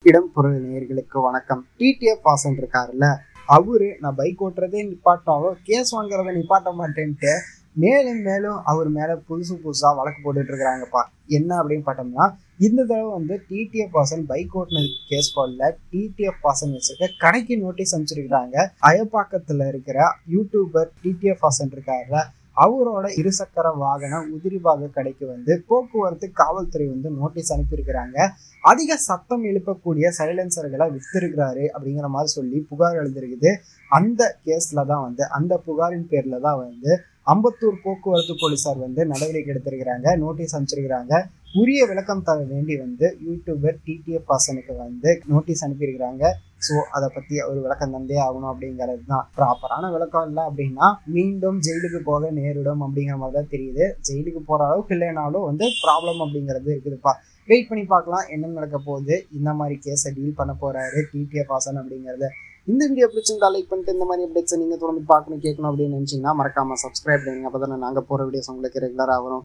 இடம் பொருள் நேயர்களுக்கு வணக்கம். டிடிஎஃப் வாசன் இருக்காருல்ல, அவரு நான் பைக் ஓட்டுறதே நிப்பாட்டாவோ கேஸ் வாங்குறத நிப்பாட்ட மாட்டேன்ட்டு மேலும் மேலும் அவர் மேல புதுசா வழக்கு போட்டுட்டு இருக்கிறாங்கப்பா. என்ன அப்படின்னு பார்த்தோம்னா, இந்த தடவை டிடிஎஃப் வாசன் பைக் ஓட்டுனதுக்கு கேஸ் போடல, டிடிஎஃப் வாசன் வச்சிருக்க கடைக்கு நோட்டீஸ் அனுப்பிச்சிருக்கிறாங்க. அயப்பாக்கத்துல இருக்கிற யூடியூபர் டிடிஎஃப் வாசன் இருக்காருல்ல, அவரோட இருசக்கர வாகன உதிரிபாக கடைக்கு போக்குவரத்து காவல்துறை நோட்டீஸ் அனுப்பியிருக்கிறாங்க. அதிக சத்தம் எழுப்பக்கூடிய சைலன்சர்களை வித்திருக்கிறாரு அப்படிங்கிற மாதிரி சொல்லி புகார் எழுதிருக்குது. அந்த கேஸ்ல தான் அந்த புகாரின் பேர்ல தான் அம்பத்தூர் போக்குவரத்து போலீசார் நடவடிக்கை எடுத்திருக்கிறாங்க, நோட்டீஸ் அனுப்பிச்சிருக்கிறாங்க. உரிய விளக்கம் தர வேண்டி யூடியூபர் டிடிஎஃப் வாசனுக்கு நோட்டீஸ் அனுப்பியிருக்கிறாங்க. ஸோ அதை பத்தி ஒரு விளக்கம் தந்தே ஆகணும் அப்படிங்கிறது தான். ப்ராப்பரான விளக்கம் இல்லை அப்படின்னா மீண்டும் ஜெயிலுக்கு போக நேரிடும் அப்படிங்கிற மாதிரி தான் தெரியுது. ஜெயிலுக்கு போற அளவுக்கு இல்லைனாலும் ப்ராப்ளம் அப்படிங்கிறது இருக்குதுப்பா. வெயிட் பண்ணி பார்க்கலாம் என்ன நடக்க போகுது. இந்த மாதிரி கேஸை டீல் பண்ண போறாரு டிடிஎஃப் வாசன் அப்படிங்கிறது. இந்த வீடியோ பிடிச்சிருந்தா லைக் பண்ணிட்டு இந்த மாதிரி அப்டேட்ஸை நீங்க தொடர்ந்து பார்க்கணும் கேட்கணும் அப்படின்னு நினைச்சீங்கன்னா மறக்காம சப்ஸ்கிரைப் பண்ணுங்க. அப்பதான் நாங்க போற வீடியோஸ் உங்களுக்கு ரெகுலரா வரும்.